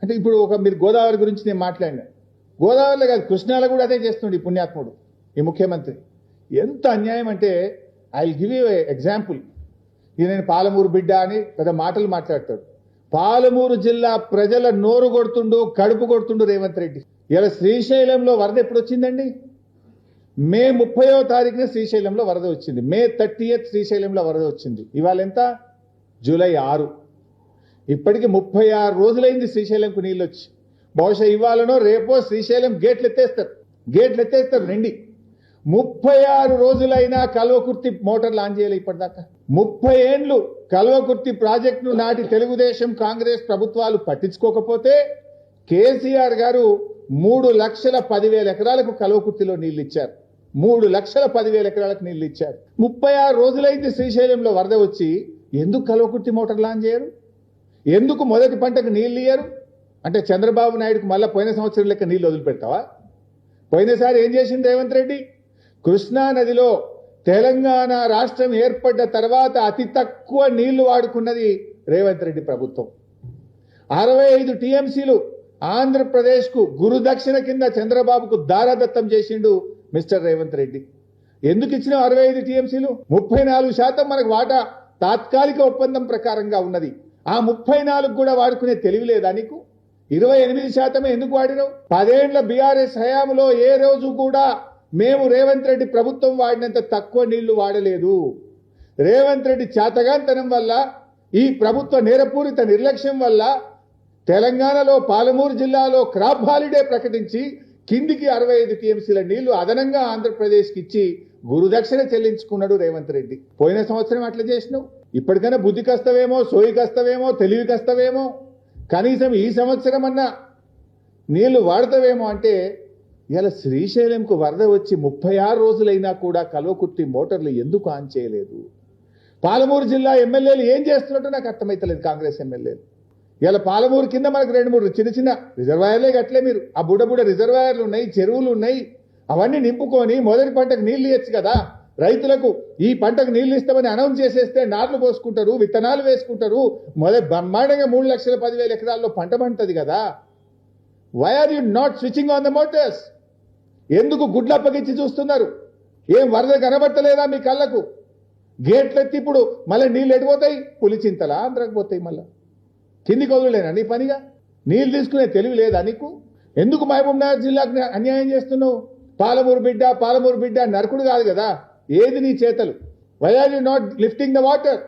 అంటే ఇప్పుడు మీరు గోదావరి గురించి నేను మాట్లాడినా, గోదావరిలో కాదు కృష్ణాలో కూడా అదే చేస్తుండే ఈ పుణ్యాత్ముడు ఈ ముఖ్యమంత్రి. ఎంత అన్యాయం అంటే I will give you example. నేను పాలమూరు బిడ్డ అని పెద్ద మాటలు మాట్లాడతాడు. పాలమూరు జిల్లా ప్రజల నోరు కొడుతుండు, కడుపు కొడుతుండు రేవంత్ రెడ్డి. ఇలా శ్రీశైలంలో వరద ఎప్పుడు వచ్చిందండి? మే 30వ తారీఖున శ్రీశైలంలో వరద వచ్చింది. మే 30th శ్రీశైలంలో వరద వచ్చింది. ఇవాళ ఎంత? జూలై 6. ఇప్పటికి 36 రోజులైంది శ్రీశైలంకు నీళ్ళు వచ్చి. బహుశా ఇవాళనో రేపో శ్రీశైలం గేట్లు ఎత్తేస్తారు నిండి. 36 రోజులైనా కల్వకుర్తి మోటార్ లాంచ్ చేయలే ఇప్పటిదాకా. 30 ఏండ్లు కల్వకుర్తి ప్రాజెక్టును నాటి తెలుగుదేశం కాంగ్రెస్ ప్రభుత్వాలు పట్టించుకోకపోతే కేసీఆర్ గారు 3,10,000 ఎకరాలకు కల్వకుర్తిలో నీళ్లు ఇచ్చారు. 3,10,000 ఎకరాలకు నీళ్లు ఇచ్చారు. 36 రోజులైంది శ్రీశైలంలో వరద వచ్చి. ఎందుకు కల్వకుర్తి మోటార్ లాంచ్ చేయరు? ఎందుకు మొదటి పంటకు నీళ్లు ఇయ్యరు? అంటే చంద్రబాబు నాయుడుకు మళ్ళీ పోయిన సంవత్సరం లెక్క నీళ్లు వదిలిపెడతావా? పోయినసారి ఏం చేసింది రేవంత్ రెడ్డి? కృష్ణా నదిలో తెలంగాణ రాష్ట్రం ఏర్పడ్డ తర్వాత అతి తక్కువ నీళ్లు వాడుకున్నది రేవంత్ రెడ్డి ప్రభుత్వం. 65 టీఎంసీలు ఆంధ్రప్రదేశ్కు గురుదక్షిణ కింద చంద్రబాబుకు దారాదత్తం చేసిండు మిస్టర్ రేవంత్ రెడ్డి. ఎందుకు ఇచ్చిన 65 టీఎంసీలు? 34% మనకు వాటా తాత్కాలిక ఒప్పందం ప్రకారంగా ఉన్నది. ఆ 34 కూడా వాడుకునే తెలివి లేదా నీకు? 28% ఎందుకు వాడినావు? 10 ఏళ్ల బీఆర్ఎస్ హయాంలో ఏ రోజు కూడా మేము రేవంత్ రెడ్డి ప్రభుత్వం వాడినంత తక్కువ నీళ్లు వాడలేదు. రేవంత్ రెడ్డి చేతగాంతనం వల్ల, ఈ ప్రభుత్వ నేరపూరిత నిర్లక్ష్యం వల్ల తెలంగాణలో పాలమూరు జిల్లాలో క్రాప్ హాలిడే ప్రకటించి కిందికి 65 టీఎంసీల నీళ్లు అదనంగా ఆంధ్రప్రదేశ్కి ఇచ్చి గురుదక్షిణ చెల్లించుకున్నాడు రేవంత్ రెడ్డి. పోయిన సంవత్సరం అట్లా చేసినావు. ఇప్పటికైనా బుద్ధి కస్తవేమో, సోయి కస్తవేమో, తెలివి కస్తవేమో, కనీసం ఈ సంవత్సరం అన్నా నీళ్లు వాడతావేమో. అంటే ఇలా శ్రీశైలంకు వరద వచ్చి 36 రోజులైనా కూడా కల్వకుర్తి మోటార్లు ఎందుకు ఆన్ చేయలేదు? పాలమూరు జిల్లా ఎమ్మెల్యేలు ఏం చేస్తున్నట్టు నాకు అర్థమైతలేదు. కాంగ్రెస్ ఎమ్మెల్యేలు ఇలా పాలమూరు కింద మనకు 2-3 చిన్న రిజర్వాయర్లే కట్టలే. మీరు ఆ బుడ్డ రిజర్వాయర్లు ఉన్నాయి, చెరువులు ఉన్నాయి, అవన్నీ నింపుకొని మొదటి పంటకు నీళ్లు ఇవ్వచ్చు కదా. రైతులకు ఈ పంటకు నీళ్లు ఇస్తామని అనౌన్స్ చేసేస్తే నాట్లు పోసుకుంటారు, విత్తనాలు వేసుకుంటారు, మొదటి బ్రహ్మాండంగా 3,10,000 ఎకరాల్లో పంట పండుతుంది కదా. Why are you not switching on the motors? ఎందుకు గుడ్లప్పగిచ్చి చూస్తున్నారు? ఏం వరద కనబట్టలేదా మీ కళ్ళకు? గేట్లెత్తి ఇప్పుడు మళ్ళీ నీళ్ళు ఎడిపోతాయి, పులిచింతలా ఆంధ్రాకి పోతాయి, మళ్ళీ కిందికి వదిలేనా నీ పనిగా? నీళ్ళు తీసుకునే తెలివి లేదా నీకు? ఎందుకు మహబూబ్ నగర్ జిల్లాకు అన్యాయం చేస్తున్నావు? పాలమూరు బిడ్డ నరకుడు కాదు కదా. ఏది నీ చేతలు? Why are you not lifting the water?